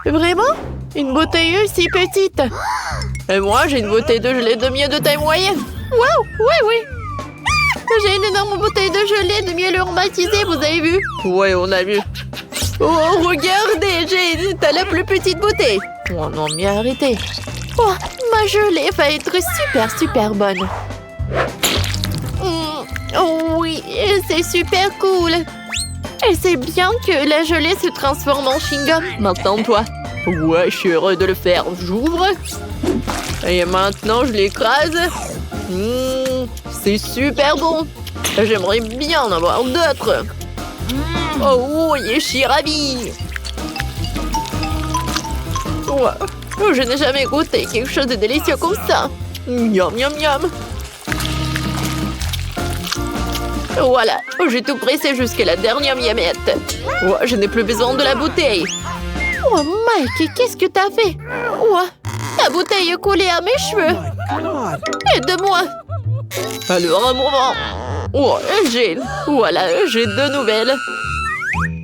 Vraiment? Une bouteille aussi petite? Et moi, j'ai une bouteille de gelée de miel de taille moyenne. Waouh! Oui, oui! J'ai une énorme bouteille de gelée de miel aromatisé, vous avez vu? Ouais, on a vu. Oh, regardez, t'as la plus petite bouteille. Oh non, mais arrêtez. Oh, ma gelée va être super bonne. Oh oui, c'est super cool. Et c'est bien que la gelée se transforme en chewing-gum. Maintenant, toi. Ouais, je suis heureux de le faire. J'ouvre. Et maintenant, je l'écrase. C'est super bon. J'aimerais bien en avoir d'autres. Oh oui, je suis ravie. Wow. Je n'ai jamais goûté quelque chose de délicieux comme ça. Miam, miam, miam. Voilà, j'ai tout pressé jusqu'à la dernière miamette. Je n'ai plus besoin de la bouteille. Oh, Mike, qu'est-ce que t'as fait? Ta bouteille est collée à mes cheveux. Aide-moi. Alors, un moment. Voilà, j'ai deux nouvelles.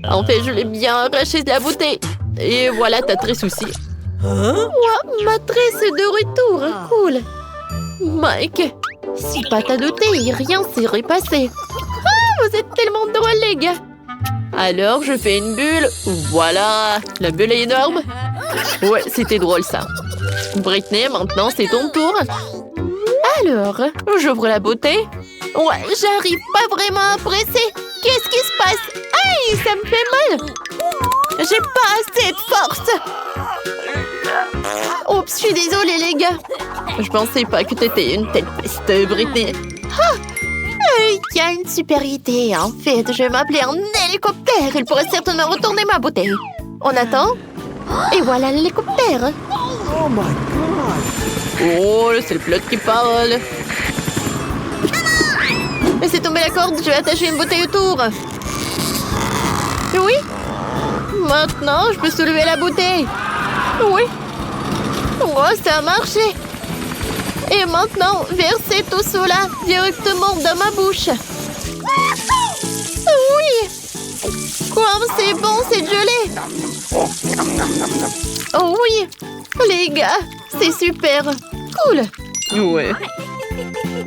En fait, je l'ai bien arraché de la bouteille. Et voilà ta tresse aussi. Ma tresse est de retour. Cool. Mike, si pas t'as douté, rien s'est passé. Vous êtes tellement drôles, les gars. Alors, je fais une bulle. Voilà, la bulle est énorme. Ouais, c'était drôle, ça. Britney, maintenant, c'est ton tour. Alors, j'ouvre la bouteille. Ouais, j'arrive pas vraiment à presser. Qu'est-ce qui se passe? Aïe, ça me fait mal. J'ai pas assez de force. Oups, je suis désolée, les gars. Je pensais pas que t'étais une telle peste, Britney. Il y a une super idée, en fait. Je vais m'appeler un hélicoptère. Il pourrait certainement retourner ma bouteille. On attend. Et voilà l'hélicoptère. Oh my God! Oh, c'est le pilote qui parle. Laissez tomber la corde, je vais attacher une bouteille autour. Oui. Maintenant, je peux soulever la bouteille. Oui. Oh, ça a marché. Et maintenant, versez tout cela directement dans ma bouche. Oui. Comme c'est bon, cette gelée. Oh oui. Les gars, c'est super. Cool. Ouais.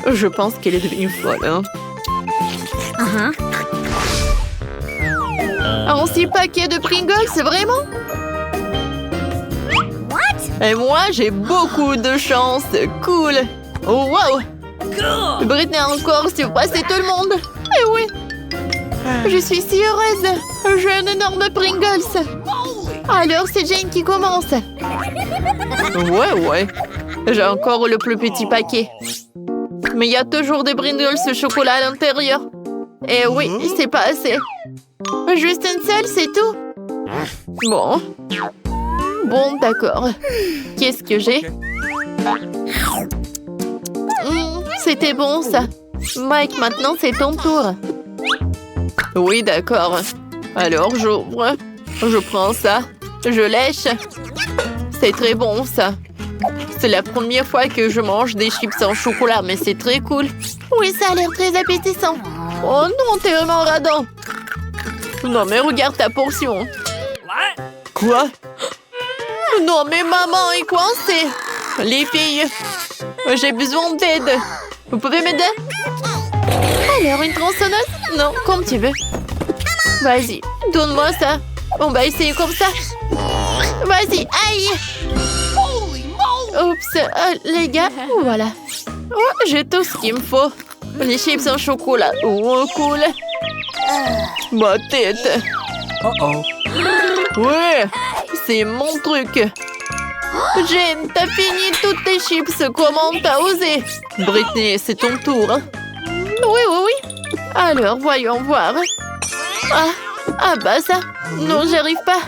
Je pense qu'elle est devenue folle, hein. Un 6 paquets de Pringles, vraiment? Et moi, j'ai beaucoup de chance. Cool. Oh, wow. Britney a encore surpassé tout le monde. Eh oui. Je suis si heureuse. J'ai un énorme Pringles. Alors, c'est Jane qui commence. Ouais. J'ai encore le plus petit paquet. Mais il y a toujours des Pringles au chocolat à l'intérieur. Et oui, c'est pas assez. Juste une seule, c'est tout. Bon, d'accord. Qu'est-ce que j'ai? C'était bon, ça. Mike, maintenant, c'est ton tour. Oui, d'accord. Alors, j'ouvre. Je prends ça. Je lèche. C'est très bon, ça. C'est la première fois que je mange des chips en chocolat, mais c'est très cool. Oui, ça a l'air très appétissant. Oh non, t'es vraiment radin. Non, mais regarde ta portion. Quoi? Non, mais maman est coincée. Les filles, j'ai besoin d'aide. Vous pouvez m'aider? Alors, une tronçonneuse? Non, comme tu veux. Vas-y, donne-moi ça. On va essayer comme ça. Vas-y, aïe! Oups, les gars, voilà. Oh, j'ai tout ce qu'il me faut. Les chips en chocolat. Oh, cool. Ma tête. Ouais, c'est mon truc. Jane, t'as fini toutes tes chips. Comment t'as osé? Britney, c'est ton tour. Oui. Alors, voyons voir. Ah bah ça. Non, j'y arrive pas.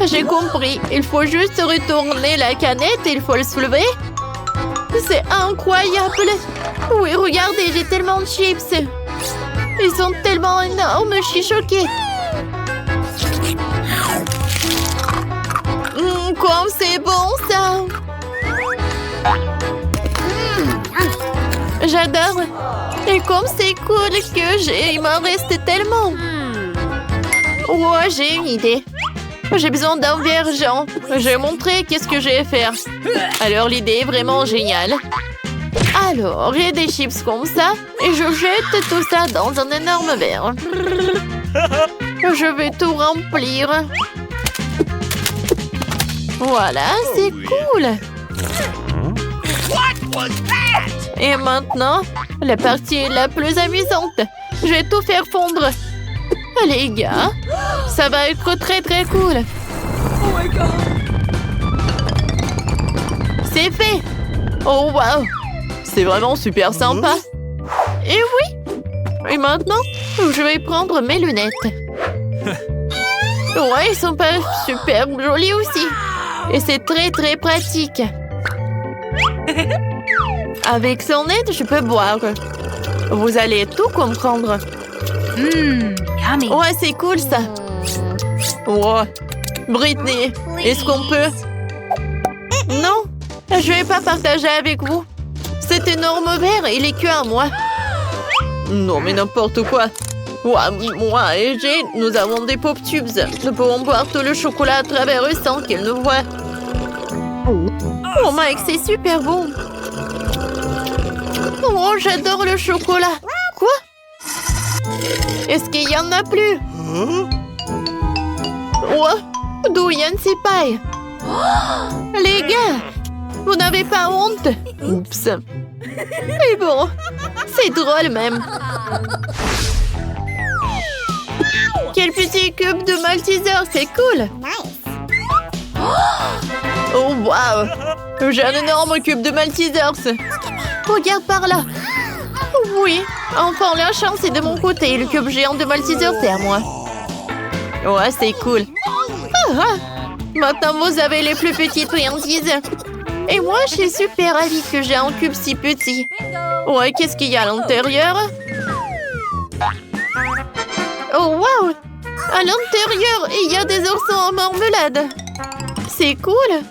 J'ai compris. Il faut juste retourner la canette et il faut le soulever. C'est incroyable. Oui, regardez, j'ai tellement de chips. Ils sont tellement énormes, je suis choquée. Comme c'est bon, ça. J'adore. Et comme c'est cool que il m'en reste tellement. Ouais, j'ai une idée. J'ai besoin d'un vergent. Je vais montrer qu'est-ce que je vais faire. Alors, l'idée est vraiment géniale. Alors, j'ai des chips comme ça et je jette tout ça dans un énorme verre. Je vais tout remplir. Voilà, c'est cool. Et maintenant, la partie la plus amusante. Je vais tout faire fondre. Les gars, ça va être très très cool. Oh my god. C'est fait. Oh wow. C'est vraiment super sympa. Et oui. Et maintenant, je vais prendre mes lunettes. Ouais, ils sont pas super jolis aussi. Et c'est très très pratique. Avec son aide, je peux boire. Vous allez tout comprendre. Yummy. Ouais, c'est cool ça. Ouais. Britney, est-ce qu'on peut... Non, je vais pas partager avec vous. Cet énorme verre, il est que à moi. Non, mais n'importe quoi. Ouais, moi et Jane, nous avons des pop tubes. Nous pouvons boire tout le chocolat à travers eux sans qu'ils nous voient. Oh Mike, c'est super bon. Oh, j'adore le chocolat. Quoi? Est-ce qu'il y en a plus? Ouais, d'où viennent ces pailles? Les gars, vous n'avez pas honte? Oups. Mais bon, c'est drôle même. Quel petit cube de Malteser, c'est cool. Oh wow, j'ai un énorme cube de Maltesers. Regarde par là. Oui, enfin la chance est de mon côté. Le cube géant de Maltesers, c'est à moi. Ouais, c'est cool. Maintenant, vous avez les plus petites friandises. Et moi, je suis super ravie que j'ai un cube si petit. Ouais, qu'est-ce qu'il y a à l'intérieur? Oh, wow! À l'intérieur, il y a des oursons en marmelade. C'est cool.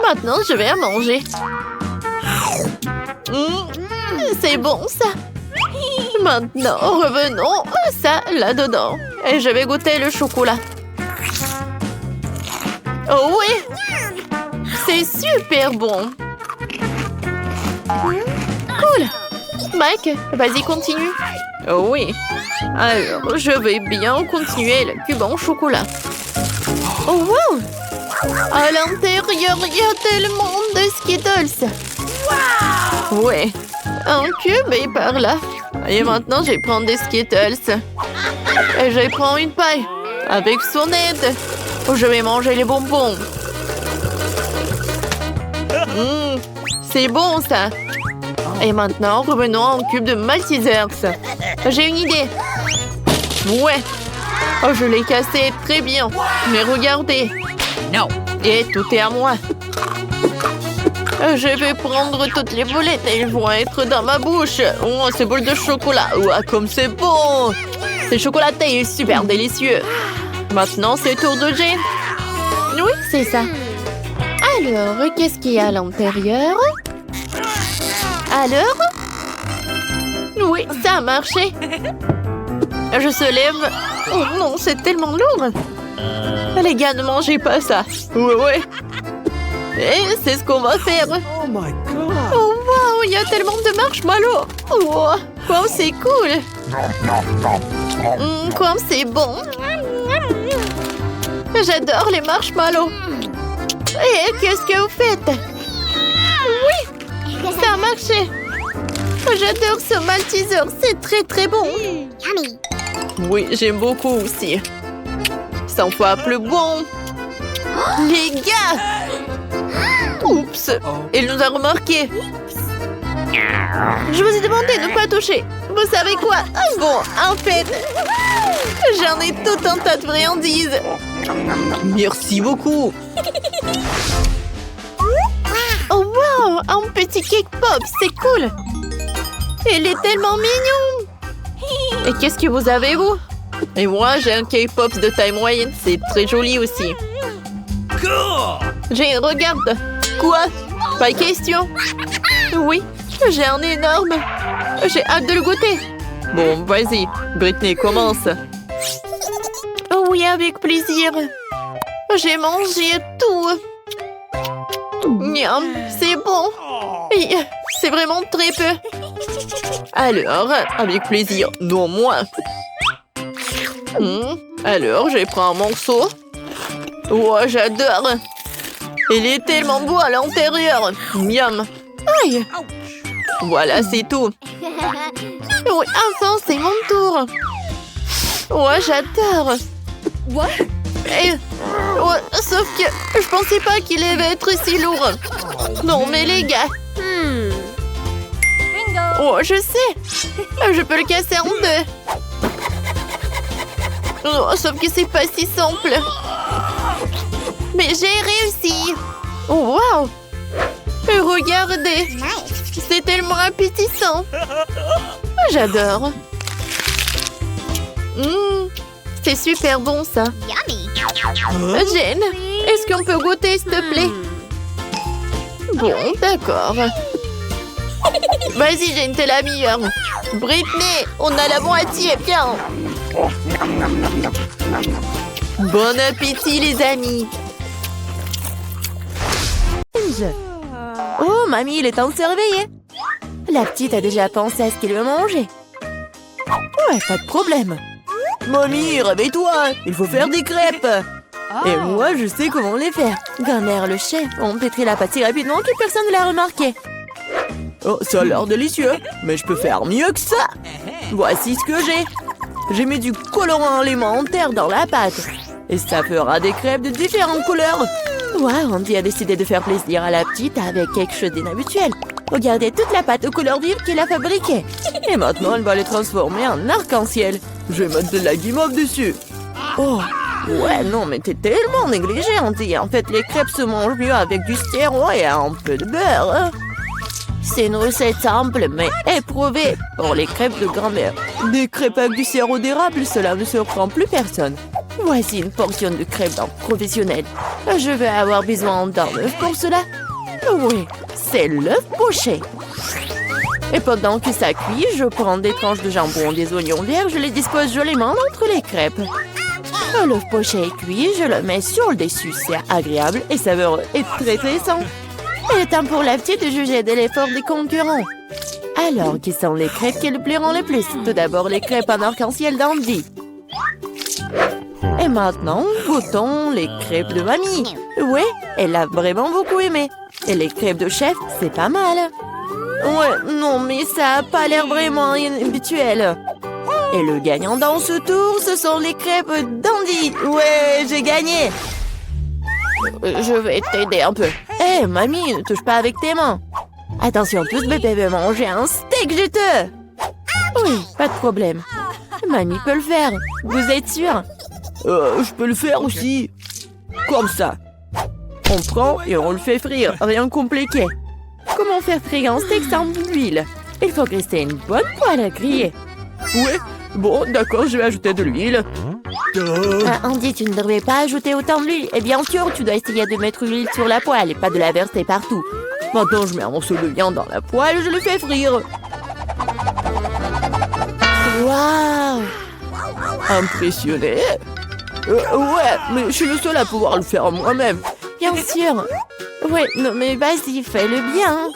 Maintenant, je vais à manger. C'est bon, ça. Maintenant, revenons à ça, là-dedans. Et je vais goûter le chocolat. Oh oui! C'est super bon. Cool. Mike, vas-y, continue. Oh oui. Alors, je vais bien continuer le cube en chocolat. Oh wow! À l'intérieur, il y a tellement de Skittles. Ouais. Un cube est par là. Et maintenant, je vais prendre des Skittles. Et je vais prendre une paille. Avec son aide. Je vais manger les bonbons. C'est bon, ça. Et maintenant, revenons à un cube de Maltesers. J'ai une idée. Ouais. Oh, je l'ai cassé très bien. Mais regardez. No. Et tout est à moi. Je vais prendre toutes les boulettes et elles vont être dans ma bouche. Oh, ces boules de chocolat. Ouah, comme c'est bon. C'est chocolaté et super délicieux. Maintenant, c'est tour de Jane. Oui, c'est ça. Alors, qu'est-ce qu'il y a à l'intérieur? Alors? Oui, ça a marché. Je se lève. Oh non, c'est tellement lourd. Les gars, ne mangez pas ça. Ouais. Et c'est ce qu'on va faire. Oh my god. Oh wow, il y a tellement de marshmallows. Wow, comme c'est cool. Comme c'est bon. J'adore les marshmallows. Et qu'est-ce que vous faites? Oui, ça a marché. J'adore ce Malteser, c'est très très bon. Oui, j'aime beaucoup aussi. 100 fois plus bon. Les gars! Oups! Il nous a remarqué. Je vous ai demandé de ne pas toucher. Vous savez quoi? Bon, en fait, j'en ai tout un tas de friandises. Merci beaucoup. Oh wow! Un petit cake pop, c'est cool. Il est tellement mignon. Et qu'est-ce que vous avez, vous? Et moi, j'ai un cake pop de taille moyenne. C'est très joli aussi. J'ai regarde. Quoi? Pas question. Oui, j'ai un énorme. J'ai hâte de le goûter. Bon, vas-y. Britney, commence. Oh oui, avec plaisir. J'ai mangé tout. Miam, c'est bon. Oui, c'est vraiment très peu. Alors, avec plaisir, non moins. Alors, je prends un morceau. Oh, j'adore. Il est tellement beau à l'intérieur. Miam. Aïe. Voilà, c'est tout. Oui, enfin, c'est mon tour. Oh, j'adore. Sauf que je pensais pas qu'il allait être si lourd. Non, mais les gars. Oh, je sais. Je peux le casser en deux. Oh, sauf que c'est pas si simple. Mais j'ai réussi. Oh, wow. Regardez. C'est tellement appétissant. J'adore. C'est super bon, ça. Jane, est-ce qu'on peut goûter, s'il te plaît? Bon, d'accord. Vas-y, Jane, t'es la meilleure. Britney, on a la moitié, viens. Bon appétit, les amis. Oh, mamie, il est temps de se réveiller. La petite a déjà pensé à ce qu'elle veut manger. Ouais, pas de problème. Mamie, réveille-toi, il faut faire des crêpes. Et moi, je sais comment les faire. Grand-mère, le chef, on pétrit la pâte si rapidement que personne ne l'a remarqué. Oh, ça a l'air délicieux, mais je peux faire mieux que ça. Voici ce que j'ai. J'ai mis du colorant alimentaire dans la pâte. Et ça fera des crêpes de différentes couleurs. Ouais, Andy a décidé de faire plaisir à la petite avec quelque chose d'inhabituel. Regardez toute la pâte aux couleurs vives qu'il a fabriquée. Et maintenant, elle va les transformer en arc-en-ciel. Je vais mettre de la guimauve dessus. Oh, ouais, non, mais t'es tellement négligée, Andy. En fait, les crêpes se mangent mieux avec du sirop et un peu de beurre. C'est une recette simple, mais éprouvée pour les crêpes de grand-mère. Des crêpes avec du sirop d'érable, cela ne surprend plus personne. Voici une portion de crêpes d'un professionnel. Je vais avoir besoin d'un œuf pour cela. Oui, c'est l'œuf poché. Et pendant que ça cuit, je prends des tranches de jambon, des oignons verts, je les dispose joliment entre les crêpes. L'œuf poché est cuit, je le mets sur le dessus. C'est agréable et savoureux et très sain. Il est temps pour la petite de juger de l'effort des concurrents. Alors, qui sont les crêpes qui le plairont le plus? Tout d'abord, les crêpes en arc-en-ciel d'Andy. Et maintenant, goûtons les crêpes de mamie. Ouais, elle a vraiment beaucoup aimé. Et les crêpes de chef, c'est pas mal. Ouais, non, mais ça a pas l'air vraiment habituel. Et le gagnant dans ce tour, ce sont les crêpes d'Andy. Ouais, j'ai gagné. Je vais t'aider un peu. Hé, mamie, ne touche pas avec tes mains. Attention, tous bébé veut manger un steak juteux. Oui, pas de problème. Mamie peut le faire. Vous êtes sûr? Je peux le faire aussi. Comme ça. On prend et on le fait frire. Rien de compliqué. Comment faire frire un steak sans l'huile? Il faut rester une bonne poêle à griller. Ouais, bon, d'accord, je vais ajouter de l'huile. Andy, tu ne devrais pas ajouter autant d'huile. Et bien sûr, tu dois essayer de mettre l'huile sur la poêle et pas de la verser partout. Maintenant, je mets un morceau de viande dans la poêle et je le fais frire. Waouh! Impressionné? Ouais, mais je suis le seul à pouvoir le faire moi-même. Bien sûr. Ouais, non mais vas-y, fais-le bien.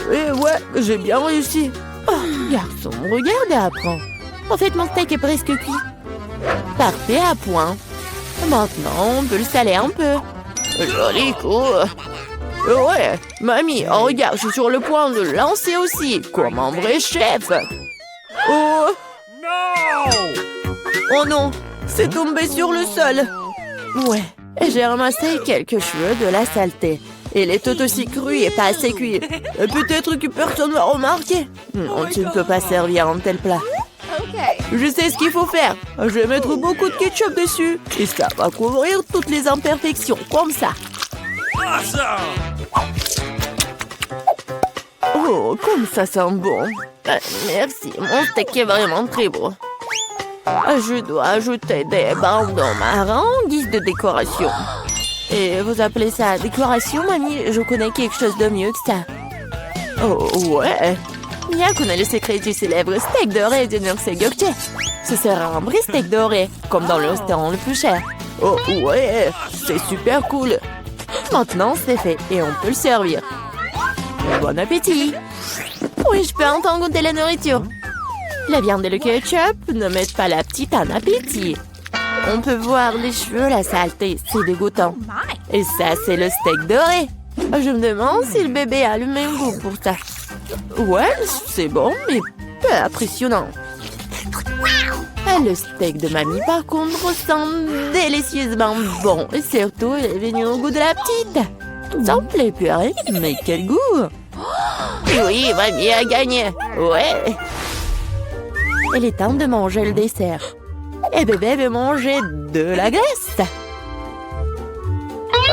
Ouais, j'ai bien réussi. Oh, garçon, regarde et apprends. En fait, mon steak est presque cuit. Parfait, à point. Maintenant, on peut le saler un peu. Joli coup. Ouais, mamie, oh, regarde, je suis sur le point de le lancer aussi, comme un vrai chef. Oh non, c'est tombé sur le sol. Ouais, j'ai ramassé quelques cheveux de la saleté. Il est tout aussi cru et pas assez cuit. Peut-être que personne ne va remarquer. Non, tu ne peux pas servir un tel plat. Je sais ce qu'il faut faire. Je vais mettre beaucoup de ketchup dessus. Et ça va couvrir toutes les imperfections, comme ça. Oh, comme ça sent bon. Merci, mon steak est vraiment très beau. Je dois ajouter des bandons marrons en guise de décoration. Et vous appelez ça décoration, mamie? Je connais quelque chose de mieux que ça. Oh, ouais. Bien qu'on ait le secret du célèbre steak doré de Nurse Gökçe. Ce sera un vrai steak doré, comme dans le restaurant le plus cher. Oh ouais, c'est super cool. Maintenant, c'est fait et on peut le servir. Bon appétit. Oui, je peux entendre goûter la nourriture. La viande et le ketchup ne mettent pas la petite en appétit. On peut voir les cheveux, la saleté, c'est dégoûtant. Et ça, c'est le steak doré. Je me demande si le bébé a le même goût pour ça. Ouais, c'est bon, mais peu impressionnant. Le steak de mamie, par contre, sent délicieusement bon. Et surtout, il est venu au goût de la petite. Ça me plaît plus rien, mais quel goût! Oui, mamie a gagné. Ouais. Il est temps de manger le dessert. Et bébé veut manger de la glace.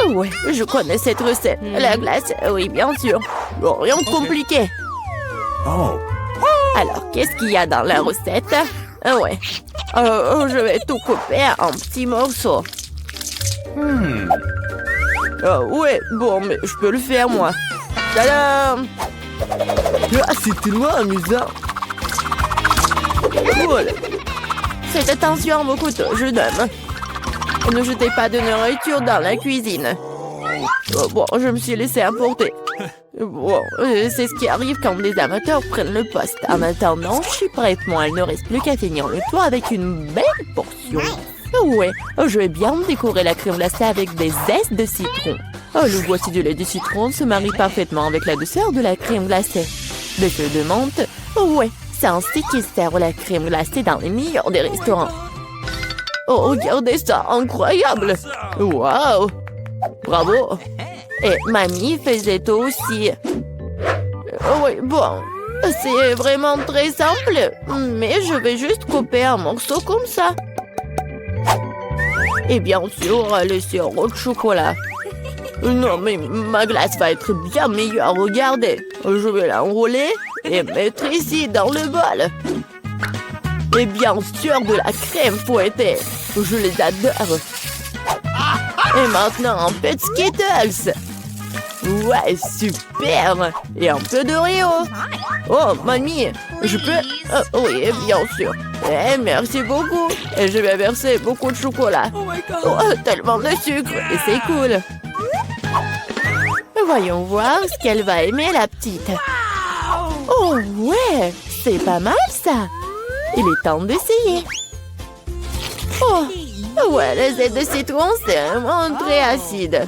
Ouais, je connais cette recette. La glace, oui, bien sûr. Bon, rien de compliqué. Oh. Alors, qu'est-ce qu'il y a dans la recette? Ouais. Je vais tout couper en petits morceaux. Ouais, bon, mais je peux le faire, moi. Tadam! Ah, c'est tellement amusant. Voilà. Faites attention, beaucoup de jeune homme. Ne jetez pas de nourriture dans la cuisine. Bon, je me suis laissé emporter. Bon, c'est ce qui arrive quand les amateurs prennent le poste. En attendant, je suis prête, moi. Il ne reste plus qu'à finir le tour avec une belle portion. Ouais, je vais bien décorer la crème glacée avec des zestes de citron. Le voici du lait de citron se marie parfaitement avec la douceur de la crème glacée. Des feuilles de menthe. Ouais, c'est ainsi qu'ils servent la crème glacée dans les meilleurs des restaurants. Oh, regardez ça, incroyable! Waouh! Bravo! Et mamie faisait aussi. Oui, bon, c'est vraiment très simple, mais je vais juste couper un morceau comme ça. Et bien sûr, le sirop de chocolat. Non, mais ma glace va être bien meilleure, regardez. Je vais l'enrouler et mettre ici dans le bol. Et bien sûr, de la crème fouettée. Je les adore. Et maintenant, un peu de Skittles. Ouais, super. Et un peu d'Oreo. Oh, mamie, je peux... oui, bien sûr. Merci beaucoup. Et je vais verser beaucoup de chocolat. Oh my God. Oh, tellement de sucre. Et c'est cool. Voyons voir ce qu'elle va aimer, la petite. Oh, ouais. C'est pas mal, ça. Il est temps d'essayer. Oh, ouais, le zeste de citron, c'est vraiment très acide.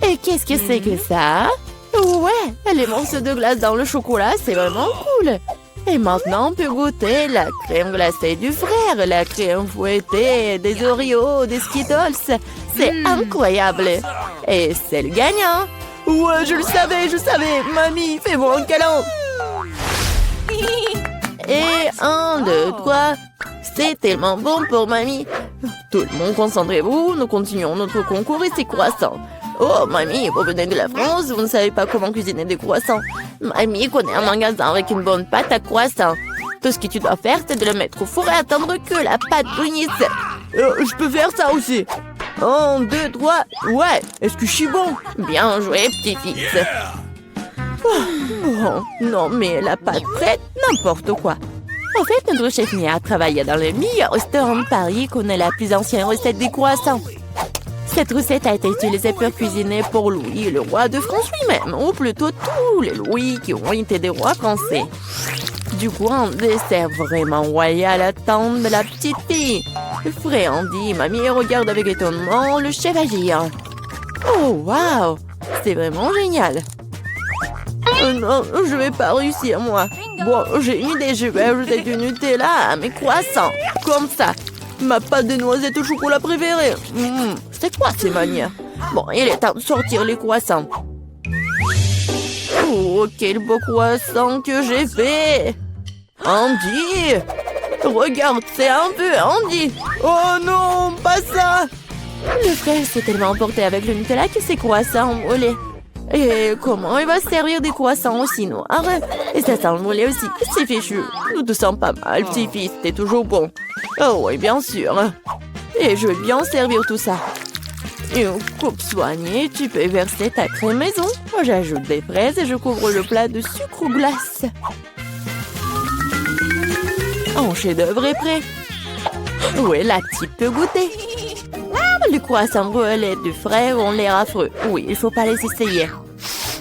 Et qu'est-ce que c'est que ça? Ouais, les morceaux de glace dans le chocolat, c'est vraiment cool. Et maintenant, on peut goûter la crème glacée du frère, la crème fouettée, des Oreos, des Skittles. C'est incroyable. Et c'est le gagnant. Ouais, je le savais. Mamie, fais-moi un câlin. Et 1, 2, 3. C'est tellement bon pour mamie. Tout le monde, concentrez-vous. Nous continuons notre concours et c'est croissants. Oh, mamie, vous venez de la France, vous ne savez pas comment cuisiner des croissants. Mamie connaît un magasin avec une bonne pâte à croissants. Tout ce que tu dois faire, c'est de le mettre au four et attendre que la pâte brunisse. Je peux faire ça aussi. 1, 2, 3. Ouais, est-ce que je suis bon? Bien joué, petit-fils. Bon, non, mais la pâte prête, n'importe quoi. En fait, notre chef Mia a travaillé dans le meilleur restaurant de Paris et connaît la plus ancienne recette des croissants. Cette recette a été utilisée pour cuisiner pour Louis, le roi de France lui-même, ou plutôt tous les Louis qui ont été des rois français. Du coup, un dessert vraiment royal attend de la petite fille. Frais Andy, mamie regarde avec étonnement le chef agir. Oh, waouh! C'est vraiment génial! Non, je vais pas réussir, moi. Bon, j'ai une idée, je vais ajouter du Nutella à mes croissants. Comme ça. Ma pâte de noisettes au chocolat préférée. C'est quoi ces manières? Bon, il est temps de sortir les croissants. Oh, quel beau croissant que j'ai fait! Andy! Regarde, c'est un peu Andy! Oh non, pas ça! Le frère s'est tellement emporté avec le Nutella que ses croissants ont volé. Et comment il va se servir des croissants aussi noirs? Et ça sent le mollet aussi. C'est fichu. Nous te sens pas mal, petit-fils. T'es toujours bon. Oh oui, bien sûr. Et je vais bien servir tout ça. Une coupe soignée, tu peux verser ta crème maison. J'ajoute des fraises et je couvre le plat de sucre ou glace. Un chef-d'œuvre est prêt. Ouais, la petite peut goûter. Les croissants relais du frère ont l'air affreux. Oui, il faut pas les essayer.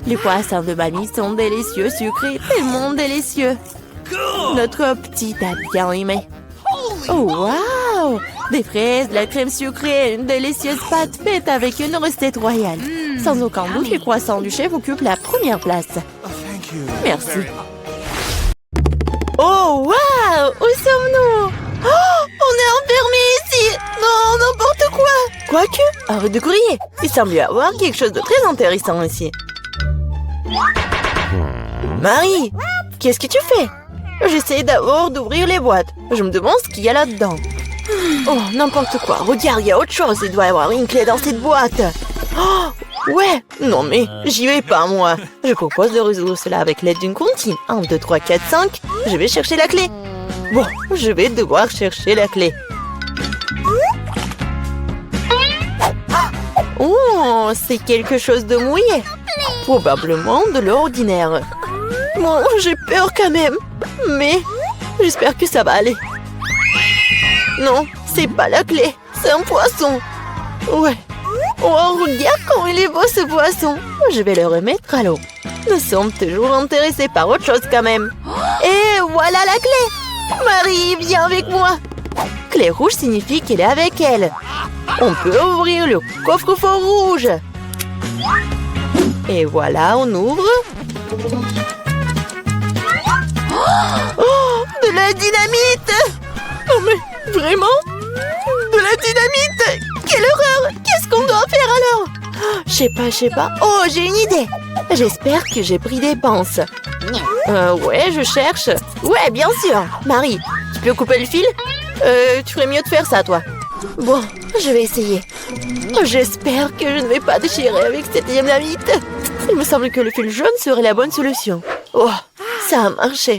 Les croissants de mamie sont délicieux, sucrés, tellement délicieux. Notre petite a bien aimé. Oh, waouh! Des fraises, de la crème sucrée, une délicieuse pâte faite avec une recette royale. Sans aucun doute, les croissants du chef occupent la première place. Merci. Oh, waouh! Où sommes-nous? Oh, on est enfermés ici! Non, n'importe quoi! Quoique, arrête de crier. Il semble y avoir quelque chose de très intéressant ici. Marie, qu'est-ce que tu fais? J'essaie d'abord d'ouvrir les boîtes. Je me demande ce qu'il y a là-dedans. Oh, n'importe quoi. Regarde, il y a autre chose. Il doit y avoir une clé dans cette boîte. Oh, ouais. Non mais, j'y vais pas, moi. Je propose de résoudre cela avec l'aide d'une comptine. 1, 2, 3, 4, 5. Je vais chercher la clé. Bon, je vais devoir chercher la clé. Oh, c'est quelque chose de mouillé. Probablement de l'ordinaire. Bon, j'ai peur quand même. Mais j'espère que ça va aller. Non, c'est pas la clé. C'est un poisson. Ouais. Oh, regarde comme il est beau ce poisson. Je vais le remettre à l'eau. Nous sommes toujours intéressés par autre chose quand même. Et voilà la clé. Marie, viens avec moi. Clé rouge signifie qu'elle est avec elle. On peut ouvrir le coffre-fort rouge. Et voilà, on ouvre. Oh, de la dynamite! Oh mais, vraiment? De la dynamite? Quelle horreur! Qu'est-ce qu'on doit faire alors? Je sais pas. Oh, j'ai une idée! J'espère que j'ai pris des pinces. Ouais, je cherche. Ouais, bien sûr. Marie, tu peux couper le fil? Tu ferais mieux de faire ça, toi. Bon, je vais essayer. J'espère que je ne vais pas déchirer avec cette dynamite. Il me semble que le fil jaune serait la bonne solution. Oh, ça a marché.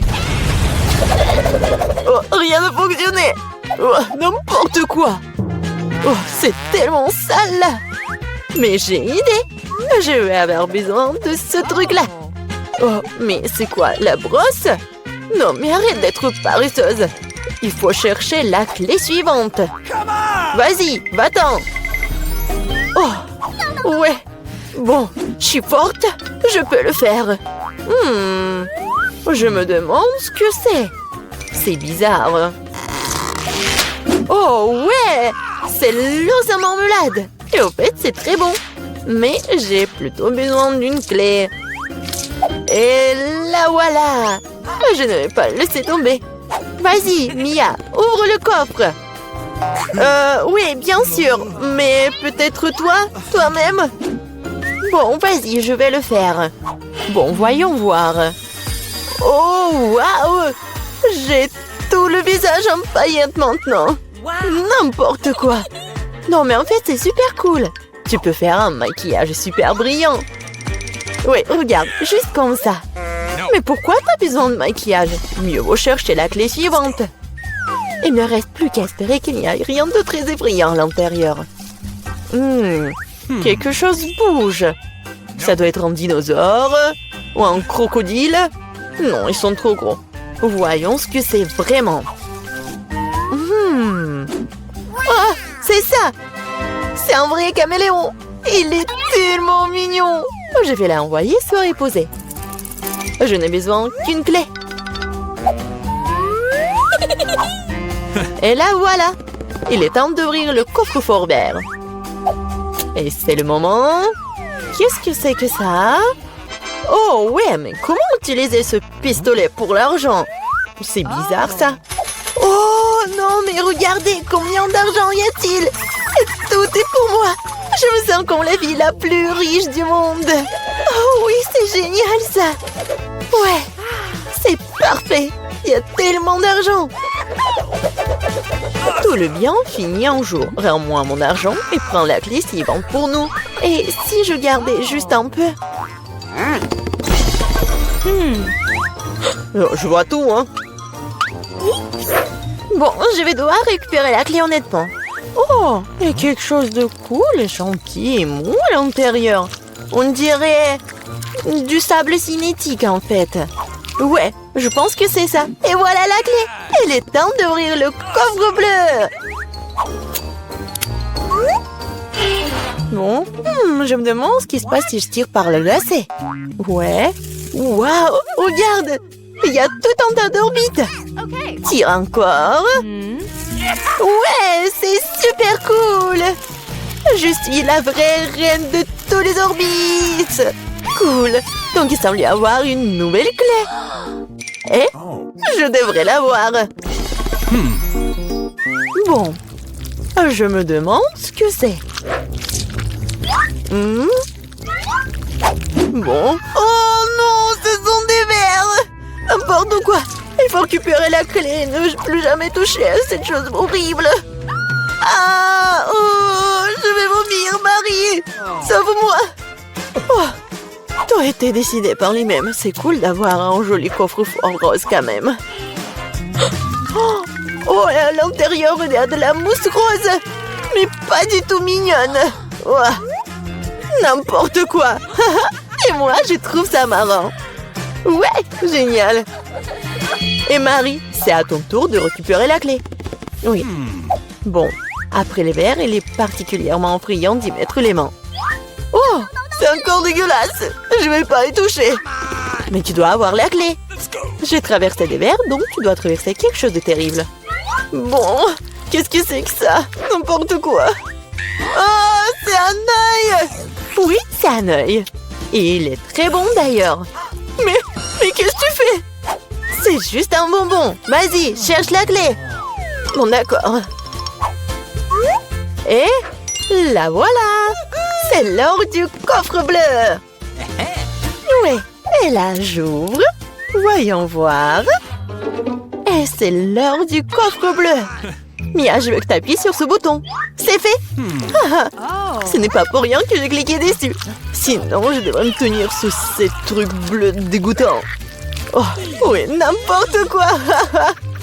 Oh, rien ne fonctionnait. Oh, n'importe quoi. Oh, c'est tellement sale là. Mais j'ai une idée. Je vais avoir besoin de ce truc-là. Oh, mais c'est quoi, la brosse? Non, mais arrête d'être paresseuse. Il faut chercher la clé suivante. Vas-y, va-t'en. Oh, ouais. Bon, je suis forte. Je peux le faire. Je me demande ce que c'est. C'est bizarre. Oh, ouais. C'est l'ours à marmelade. Et au fait, c'est très bon. Mais j'ai plutôt besoin d'une clé. Et la voilà. Je ne vais pas le laisser tomber. Vas-y, Mia, ouvre le coffre. Oui, bien sûr. Mais peut-être toi-même. Bon, vas-y, je vais le faire. Bon, voyons voir. Oh, waouh! J'ai tout le visage en paillettes maintenant. N'importe quoi. Non, mais en fait, c'est super cool. Tu peux faire un maquillage super brillant. Oui, regarde, juste comme ça. Mais pourquoi t'as besoin de maquillage? Mieux vaut chercher la clé suivante. Il ne reste plus qu'à espérer qu'il n'y a rien de très effrayant à l'intérieur. Quelque chose bouge. Ça doit être un dinosaure ou un crocodile. Non, ils sont trop gros. Voyons ce que c'est vraiment. Oh, c'est ça. C'est un vrai caméléon. Il est tellement mignon. Je vais l'envoyer se reposer. Je n'ai besoin qu'une clé. Et là, voilà. Il est temps d'ouvrir le coffre-fort vert. Et c'est le moment. Qu'est-ce que c'est que ça? Oh, ouais, mais comment utiliser ce pistolet pour l'argent? C'est bizarre, ça. Oh, non, mais regardez, combien d'argent y a-t-il? Tout est pour moi. Je me sens comme la ville la plus riche du monde. Oh oui, c'est génial, ça. Ouais, c'est parfait. Il y a tellement d'argent. Tout le bien finit un jour. Rends-moi mon argent et prends la clé suivante pour nous. Et si je gardais juste un peu? Je vois tout, hein. Bon, je vais devoir récupérer la clé honnêtement. Oh, il y a quelque chose de cool et gentil et mou à l'intérieur. On dirait du sable cinétique en fait. Ouais, je pense que c'est ça. Et voilà la clé. Il est temps d'ouvrir le coffre bleu. Bon, je me demande ce qui se passe si je tire par le lacet. Ouais. Waouh, regarde, il y a tout un tas d'orbites. Tire encore. Ouais, c'est super cool. Je suis la vraie reine de tous les orbites. Cool. Donc il semble y avoir une nouvelle clé. Et je devrais l'avoir. Bon, je me demande ce que c'est. Bon. Oh non, ce sont des verres. N'importe quoi. Il faut récupérer la clé. Ne plus jamais toucher à cette chose horrible. Ah, oh, je vais vomir, Marie. Sauve-moi. Oh, tout a été décidé par lui-même. C'est cool d'avoir un joli coffre-fort rose quand même. Oh, à l'intérieur, il y a de la mousse rose. Mais pas du tout mignonne. Oh, n'importe quoi. Et moi, je trouve ça marrant. Ouais, génial. Et Marie, c'est à ton tour de récupérer la clé. Oui. Bon, après les verres, il est particulièrement friand d'y mettre les mains. Oh, c'est encore dégueulasse. Je vais pas y toucher. Mais tu dois avoir la clé. J'ai traversé des verres, donc tu dois traverser quelque chose de terrible. Bon, qu'est-ce que c'est que ça? N'importe quoi. Oh, c'est un œil. Oui, c'est un œil. Et il est très bon d'ailleurs. Mais qu'est-ce que tu fais? C'est juste un bonbon. Vas-y, cherche la clé. Bon, d'accord. Et la voilà. C'est l'or du coffre bleu. Oui, et là, j'ouvre. Voyons voir. Et c'est l'heure du coffre bleu. Mia, je veux que tu appuies sur ce bouton. C'est fait. Ce n'est pas pour rien que j'ai cliqué dessus. Sinon, je devrais me tenir sous ces trucs bleus dégoûtants. Oh, oui, n'importe quoi.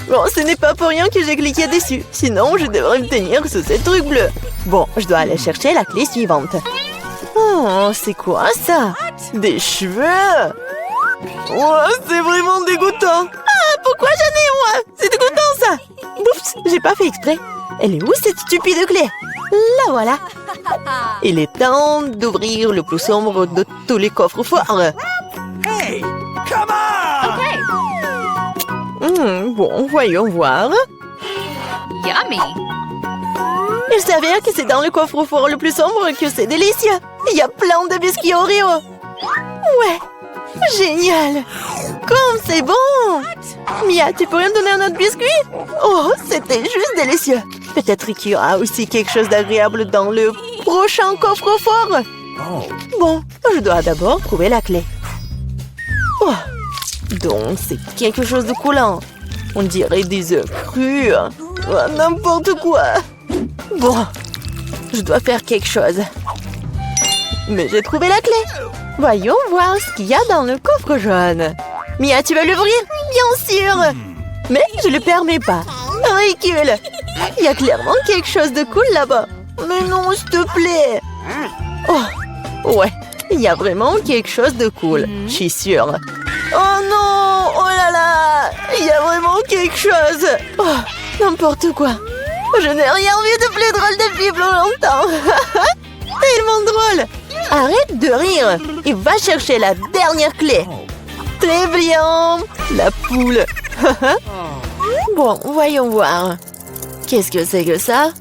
Bon, ce n'est pas pour rien que j'ai cliqué dessus. Sinon, je devrais me tenir sous ces trucs bleus. Bon, je dois aller chercher la clé suivante. Oh, c'est quoi ça? Des cheveux? Oh, c'est vraiment dégoûtant. Ah, pourquoi j'en ai, moi? C'est dégoûtant, ça. Oups, j'ai pas fait exprès. Elle est où, cette stupide clé? La voilà. Il est temps d'ouvrir le plus sombre de tous les coffres forts. Hey, come on! Bon, voyons voir. Yummy. Il s'avère que c'est dans le coffre-fort le plus sombre que c'est délicieux. Il y a plein de biscuits Oreo. Ouais, génial. Comme c'est bon. Mia, tu pourrais me donner un autre biscuit? Oh, c'était juste délicieux. Peut-être qu'il y aura aussi quelque chose d'agréable dans le prochain coffre-fort. Bon, je dois d'abord trouver la clé. Oh, donc c'est quelque chose de coulant. On dirait des œufs crus. Oh, n'importe quoi. Bon, je dois faire quelque chose. Mais j'ai trouvé la clé. Voyons voir ce qu'il y a dans le coffre jaune. Mia, tu veux l'ouvrir? Bien sûr. Mais je ne le permets pas. Ridicule. Il y a clairement quelque chose de cool là-bas. Mais non, s'il te plaît. Oh, ouais. Il y a vraiment quelque chose de cool. Je suis sûre. Oh non. Oh là là. Il y a vraiment quelque chose. Oh, n'importe quoi. Je n'ai rien vu de plus drôle depuis plus longtemps. Tellement drôle. Arrête de rire et va chercher la dernière clé. Très bien. La poule. Bon, voyons voir. Qu'est-ce que c'est que ça?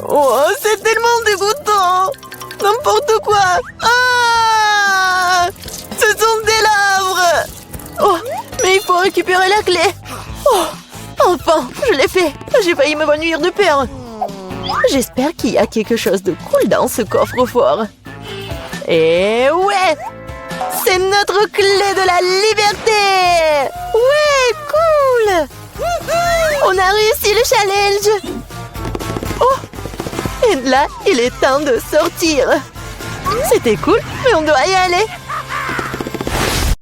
Oh, c'est tellement dégoûtant. N'importe quoi. Ah! Ce sont des larves. Oh, mais il faut récupérer la clé. Oh, enfin, je l'ai fait. J'ai failli m'évanouir de peur. J'espère qu'il y a quelque chose de cool dans ce coffre-fort. Et ouais! C'est notre clé de la liberté! Ouais, cool! On a réussi le challenge! Oh! Et là, il est temps de sortir. C'était cool, mais on doit y aller.